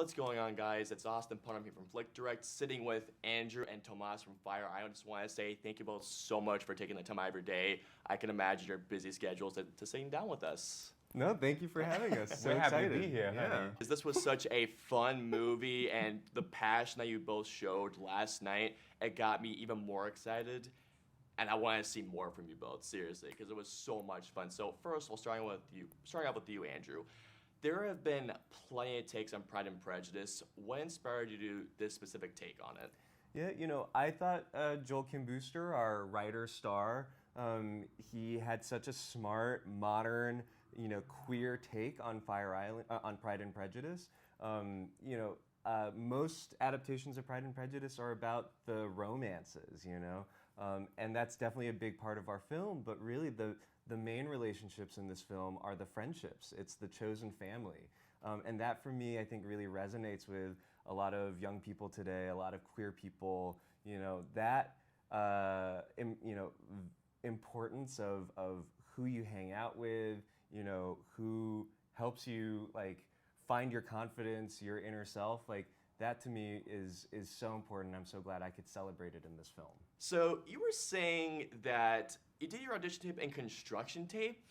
what's going on, guys? It's Austin Putnam here from FlickDirect, sitting with Andrew and Tomas from Fire Island. Just want to say thank you both so much for taking the time out of your day. I can imagine your busy schedules to sitting down with us. No, thank you for having us. So We're excited happy to be here, honey. This was such a fun movie, and the passion that you both showed last night, it got me even more excited. And I want to see more from you both, seriously, because it was so much fun. So first, we'll starting out with you, Andrew. There have been plenty of takes on Pride and Prejudice. What inspired you to do this specific take on it? Yeah, you know, I thought Joel Kim Booster, our writer star, he had such a smart, modern, you know, queer take on on Pride and Prejudice. Most adaptations of Pride and Prejudice are about the romances, you know, and that's definitely a big part of our film. But really, the main relationships in this film are the friendships. It's the chosen family, and that for me, I think, really resonates with a lot of young people today, a lot of queer people. You know, that importance of who you hang out with. You know, who helps you like find your confidence, your inner self. Like that to me is so important. I'm so glad I could celebrate it in this film. So you were saying that you did your audition tape and construction tape?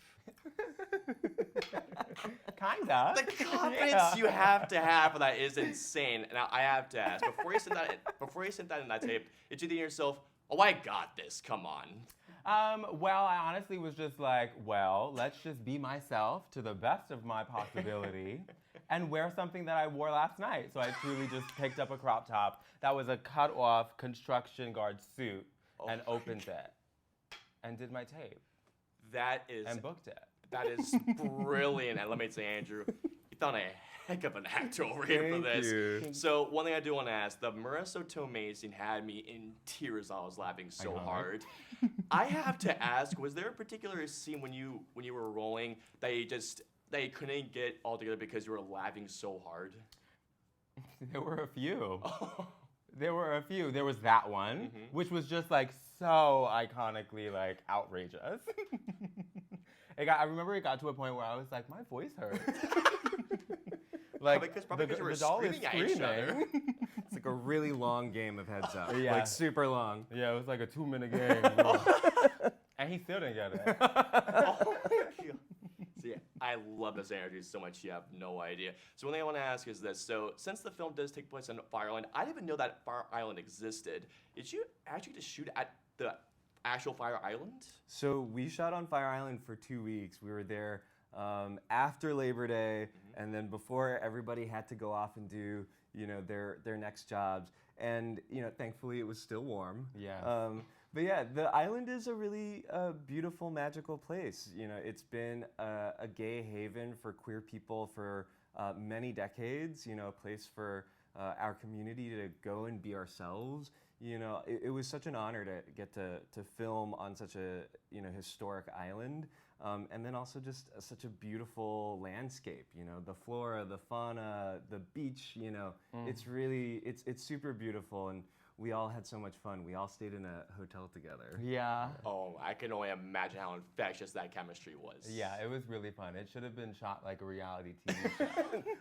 Kinda. The confidence you have to have for that is insane. Now I have to ask, before you sent that in that tape, did you think to yourself, oh, I got this, come on? Well, I honestly was just like, well, let's just be myself to the best of my possibility and wear something that I wore last night. So I truly just picked up a crop top that was a cut-off construction guard suit and opened it and did my tape. And booked it. That is brilliant. And let me say, Andrew, you found a heck of an actor over here for this. You. So one thing I do want to ask, the Marissa Tomei scene had me in tears. I was laughing so hard. I have to ask, was there a particular scene when you were rolling that you couldn't get all together because you were laughing so hard? There were a few. There were a few. There was that one, which was just like so iconically like outrageous. I remember it got to a point where I was like, my voice hurts. Like Probably because you were the doll is screaming at each other. It's like a really long game of heads up. Yeah. Like super long. Yeah, it was like a 2-minute game. And he still didn't get it. Oh my God. See, I love this energy so much you have no idea. So one thing I want to ask is this. So since the film does take place on Fire Island, I didn't even know that Fire Island existed. Did you actually just shoot at the actual Fire Island? So we shot on Fire Island for 2 weeks. We were there after Labor Day, and then before everybody had to go off and do, you know, their next jobs. And, you know, thankfully it was still warm. Yeah. But yeah, the island is a really beautiful, magical place. You know, it's been a gay haven for queer people for many decades. You know, a place for our community to go and be ourselves. You know, it was such an honor to get to film on such a, you know, historic island. And then also just such a beautiful landscape, you know, the flora, the fauna, the beach, you know, it's really, it's super beautiful, and we all had so much fun. We all stayed in a hotel together. Yeah. Oh, I can only imagine how infectious that chemistry was. Yeah, it was really fun. It should have been shot like a reality TV show.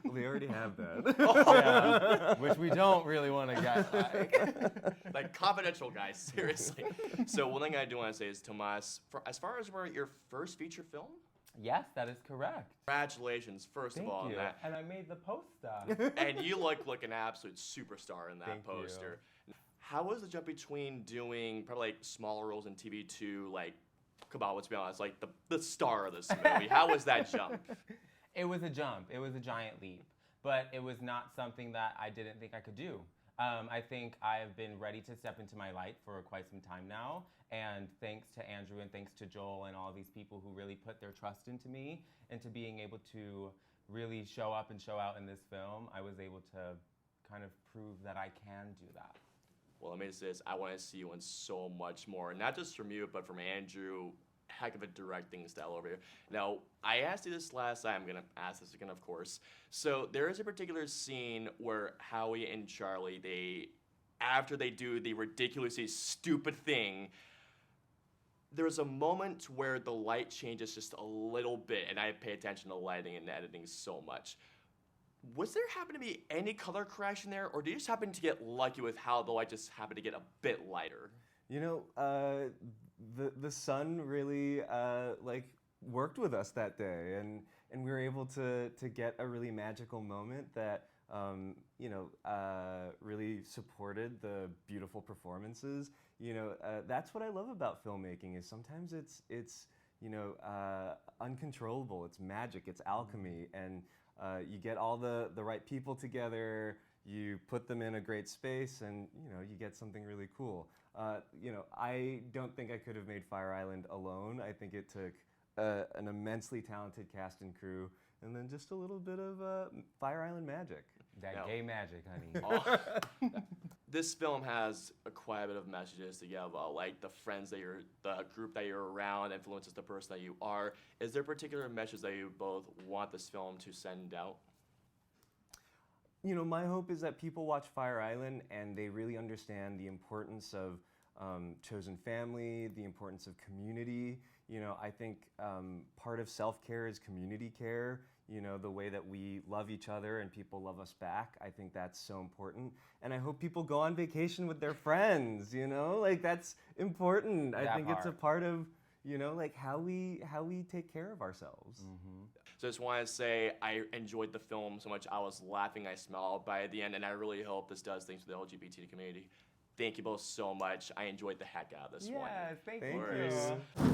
Well, they already have that. Yeah, which we don't really want to get Like confidential, guys, seriously. So one thing I do want to say is, Tomas, as far as your first feature film? Yes, that is correct. Congratulations, first Thank of all, you. on that. And I made the poster. And you look like an absolute superstar in that Thank poster. How was the jump between doing probably like smaller roles in TV to like, come on, let's be honest, like the star of this movie? How was that jump? It was a jump. It was a giant leap. But it was not something that I didn't think I could do. I think I've been ready to step into my light for quite some time now. And thanks to Andrew and thanks to Joel and all these people who really put their trust into me, into being able to really show up and show out in this film, I was able to kind of prove that I can do that. Well, let me say this, I want to see you in so much more. Not just from you, but from Andrew. Heck of a directing style over here. Now, I asked you this last time, I'm gonna ask this again, of course. So there is a particular scene where Howie and Charlie, after they do the ridiculously stupid thing, there's a moment where the light changes just a little bit, and I pay attention to lighting and editing so much. Was there happen to be any color correction there, or did you just happen to get lucky with how the light just happened to get a bit lighter? You know, the sun really like worked with us that day, and we were able to get a really magical moment that you know really supported the beautiful performances. You know, that's what I love about filmmaking is sometimes it's you know uncontrollable. It's magic. It's alchemy, and you get all the right people together. You put them in a great space, and you know you get something really cool. You know, I don't think I could have made Fire Island alone. I think it took an immensely talented cast and crew, and then just a little bit of Fire Island magic. That gay magic, honey. Oh. This film has quite a bit of messages to give, like the group that you're around influences the person that you are. Is there a particular message that you both want this film to send out? You know, my hope is that people watch Fire Island and they really understand the importance of chosen family, the importance of community. You know, I think part of self-care is community care. You know, the way that we love each other and people love us back. I think that's so important. And I hope people go on vacation with their friends, you know? Like, that's important. I think it's a part of, you know, like how we take care of ourselves. Mm-hmm. So I just want to say I enjoyed the film so much. I was laughing, I smiled by the end, and I really hope this does things for the LGBT community. Thank you both so much. I enjoyed the heck out of this one. Yes, thank Thank you. you.